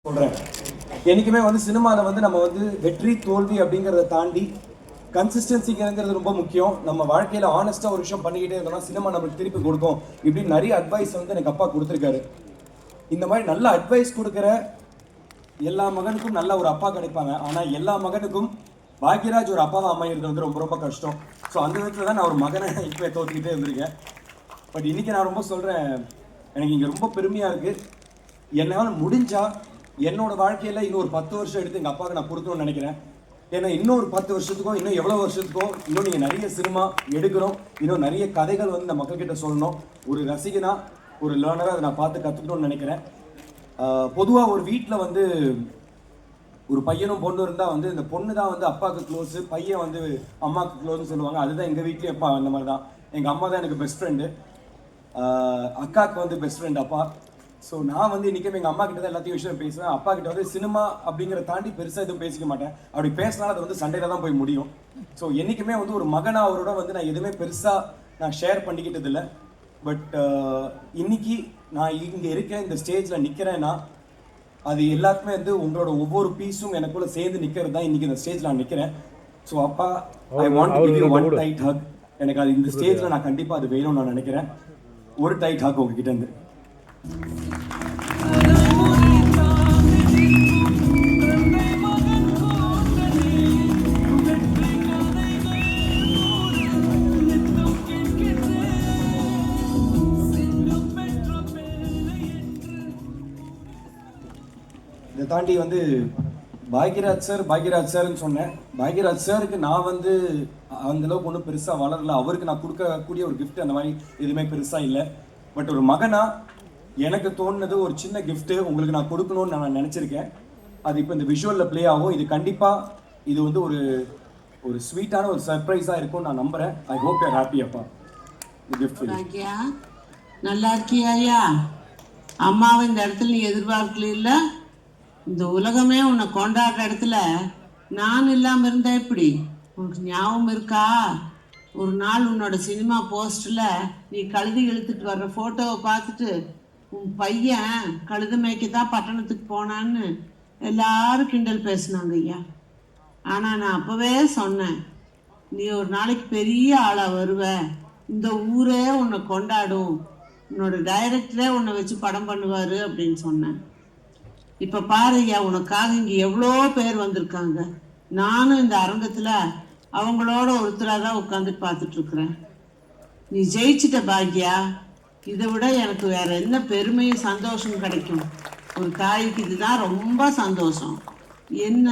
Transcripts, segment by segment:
சொல்கிறேன். என்றைக்குமே வந்து சினிமாவில் வந்து நம்ம வந்து வெற்றி தோல்வி அப்படிங்கிறத தாண்டி கன்சிஸ்டன்சிங்கிறது ரொம்ப முக்கியம். நம்ம வாழ்க்கையில் ஆனஸ்ட்டாக ஒரு விஷயம் பண்ணிக்கிட்டே இருந்தோம்னா சினிமா நம்மளுக்கு திருப்பி கொடுக்கும். இப்படின்னு நிறைய அட்வைஸ் வந்து எனக்கு அப்பா கொடுத்துருக்காரு. இந்த மாதிரி நல்ல அட்வைஸ் கொடுக்குற எல்லா மகனுக்கும் நல்ல ஒரு அப்பா கிடைப்பாங்க. ஆனால் எல்லா மகனுக்கும் பாக்யராஜ் ஒரு அப்பாவை அமைகிறது வந்து ரொம்ப ரொம்ப கஷ்டம். ஸோ அந்த விதத்தில் தான் நான் ஒரு மகனை இப்போ தோற்றிக்கிட்டே இருந்திருக்கேன். பட் இன்றைக்கி நான் ரொம்ப சொல்கிறேன், எனக்கு இங்கே ரொம்ப பெருமையாக இருக்குது. என்னால் முடிஞ்சால் என்னோட வாழ்க்கையில் இன்னும் ஒரு 10 வருஷம் எடுத்து எங்கள் அப்பாவுக்கு நான் கொடுக்கணும்னு நினைக்கிறேன். ஏன்னா இன்னும் ஒரு 10 வருஷத்துக்கோ இன்னும் எவ்வளோ வருஷத்துக்கோ இன்னும் நீங்கள் நிறைய சினிமா எடுக்கிறோம், இன்னும் நிறைய கதைகள் வந்து இந்த மக்கள்கிட்ட சொல்லணும். ஒரு ரசிகனா ஒரு லேர்னராக அதை நான் பார்த்து கற்றுக்கணும்னு நினைக்கிறேன். பொதுவாக ஒரு வீட்டில் வந்து ஒரு பையனும் பொண்ணு இருந்தால் வந்து இந்த பொண்ணு தான் வந்து அப்பாவுக்கு க்ளோஸு, பையன் வந்து அம்மாவுக்கு க்ளோஸ்ன்னு சொல்லுவாங்க. அதுதான் எங்கள் வீட்லேயும் அப்பா அந்த மாதிரி தான். எங்கள் அம்மா தான் எனக்கு பெஸ்ட் ஃப்ரெண்டு, அக்காவுக்கு வந்து பெஸ்ட் ஃப்ரெண்ட் அப்பா. ஸோ நான் வந்து இன்றைக்கி எங்கள் அம்மா கிட்ட தான் எல்லாத்தையும் விஷயம் பேசுவேன். அப்பா கிட்ட வந்து சினிமா அப்படிங்கிற தாண்டி பெருசாக எதுவும் பேசிக்க மாட்டேன். அப்படி பேசினாலும் அது வந்து சண்டையில் தான் போய் முடியும். ஸோ என்றைக்குமே வந்து ஒரு மகனா அவரோட வந்து நான் எதுவுமே பெருசாக நான் ஷேர் பண்ணிக்கிட்டது இல்லை. பட் இன்னைக்கு நான் இங்கே இருக்கேன், இந்த ஸ்டேஜில் நிற்கிறேன்னா அது எல்லாருக்குமே வந்து உங்களோட ஒவ்வொரு பீஸும் எனக்குள்ள சேர்ந்து நிற்கிறது தான் இன்றைக்கி இந்த ஸ்டேஜில் நான் நிற்கிறேன். ஸோ அப்பா, I want to give you one tight hug. எனக்கு அது இந்த ஸ்டேஜில் நான் கண்டிப்பாக அது வேணும்னு நான் நினைக்கிறேன். ஒரு டைட் ஹக் உங்ககிட்ட இருந்து. இதை தாண்டி வந்து பாக்யராஜ் சார்ன்னு சொன்னேன். பாக்யராஜ் சாருக்கு நான் வந்து அந்தளவுக்கு ஒன்றும் பெருசாக வளரல. அவருக்கு நான் கொடுக்கக்கூடிய ஒரு கிஃப்ட் அந்த மாதிரி எதுவுமே பெருசாக இல்லை. பட் ஒரு மகனா எனக்கு தோணுனது ஒரு சின்ன கிஃப்ட்டு உங்களுக்கு நான் கொடுக்கணும்னு நான் நினச்சிருக்கேன். அது இப்போ இந்த விஷுவலில் ப்ளே ஆகும். இது கண்டிப்பாக இது வந்து ஒரு ஒரு ஸ்வீட்டான ஒரு சர்ப்ரைஸாக இருக்கும்னு நான் நம்புகிறேன். I hope you are happy அப்பா. கிஃப்ட் நல்லா இருக்கியா ஐயா? அம்மாவை இந்த இடத்துல நீ எதிர்பார்க்கல இல்லை? இந்த உலகமே உன்னை கொண்டாடுற இடத்துல நான் இல்லாமல் இருந்தா எப்படி? உனக்கு ஞாபகம் இருக்கா? ஒரு நாள் உன்னோட சினிமா போஸ்டில் நீ கழுதி இழுத்துட்டு வர்ற ஃபோட்டோவை பார்த்துட்டு உன் பையன் கழுது மேய்க்க தான் பட்டணத்துக்கு போனான்னு எல்லாரும் கிண்டல் பேசினாங்க ஐயா. ஆனால் நான் அப்போவே சொன்னேன், நீ ஒரு நாளைக்கு பெரிய ஆளாக வருவ, இந்த ஊரே உன்னை கொண்டாடும், உன்னோட டைரக்டரே உன்னை வச்சு படம் பண்ணுவார் அப்படின்னு சொன்னேன். இப்போ பாரு ஐயா, உனக்காக இங்கே எவ்வளோ பேர் வந்திருக்காங்க. நானும் இந்த அரங்கத்தில் அவங்களோட ஒருத்தராக தான் உட்காந்துட்டு பார்த்துட்ருக்குறேன். நீ ஜெயிச்சிட்ட பாக்யா. இதை விட எனக்கு வேற என்ன பெருமையும் சந்தோஷம் கிடைக்கும்? ஒரு தாய்க்கு இதுதான் ரொம்ப சந்தோஷம். என்ன,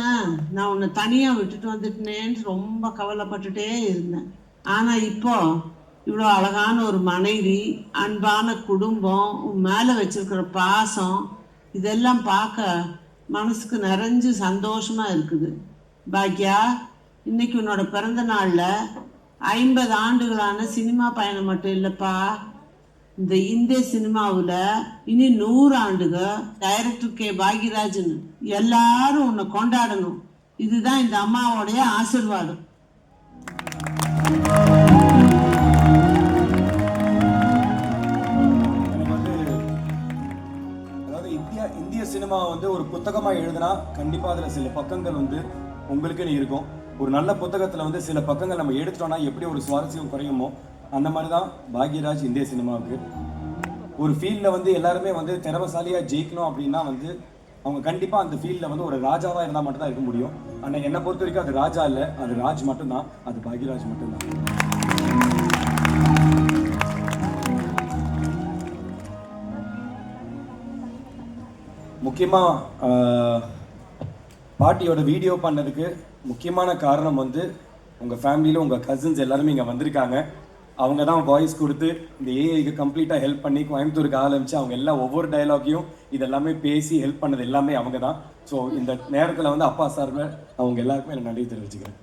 நான் உன்னை தனியாக விட்டுட்டு வந்துட்டேனேன்னு ரொம்ப கவலைப்பட்டுட்டே இருந்தேன். ஆனால் இப்போ இவ்வளோ அழகான ஒரு மனைவி, அன்பான குடும்பம், உன் மேலே வச்சிருக்கிற பாசம், இதெல்லாம் பார்க்க மனசுக்கு நிறைஞ்சு சந்தோஷமாக இருக்குது. பாக்யா, இன்னைக்கு உன்னோட பிறந்த நாளில் 50 ஆண்டுகளான சினிமா பயணம் மட்டும் இல்லைப்பா, இந்த இந்திய சினிமாவில் இனி 100 ஆண்டுகள் டைரக்டர் கே பாக்யராஜன் எல்லாரும் உன்னை கொண்டாடணும். இதுதான் இந்த அம்மாவோடைய ஆசீர்வாதம். இந்திய சினிமா வந்து ஒரு புத்தகமாக எழுதுனா கண்டிப்பாக அதில் சில பக்கங்கள் வந்து உங்களுக்குன்னு இருக்கும். ஒரு நல்ல புத்தகத்தில் வந்து சில பக்கங்கள் நம்ம எடுத்துட்டோம்னா எப்படி ஒரு சுவாரஸ்யம் குறையுமோ அந்த மாதிரி தான் பாக்யராஜ் இந்திய சினிமாவுக்கு. ஒரு ஃபீல்டில் வந்து எல்லாருமே வந்து திறமசாலியாக ஜெயிக்கணும் அப்படின்னா வந்து அவங்க கண்டிப்பாக அந்த ஃபீல்டில் வந்து ஒரு ராஜாவாக இருந்தால் மட்டும்தான் இருக்க முடியும். ஆனால் என்னை பொறுத்த வரைக்கும் அது ராஜா இல்லை, அது ராஜ் மட்டும்தான், அது பாக்யராஜ் மட்டும்தான். முக்கியமாக பாட்டியோட வீடியோ பண்ணதுக்கு முக்கியமான காரணம் வந்து உங்கள் ஃபேமிலியில் உங்கள் கசின்ஸ் எல்லாருமே இங்கே வந்திருக்காங்க. அவங்க தான் வாய்ஸ் கொடுத்து இந்த ஏஐக்கு கம்ப்ளீட்டாக ஹெல்ப் பண்ணி கோயம்புத்தூருக்கு ஆரம்பித்து அவங்க எல்லாம் ஒவ்வொரு டைலாக்கையும் இதெல்லாமே பேசி ஹெல்ப் பண்ணது எல்லாமே அவங்க தான். ஸோ இந்த நேரத்தில் வந்து அப்பா சார்பில் அவங்க எல்லாருக்குமே நான் நன்றி தெரிவிச்சுக்கிறேன்.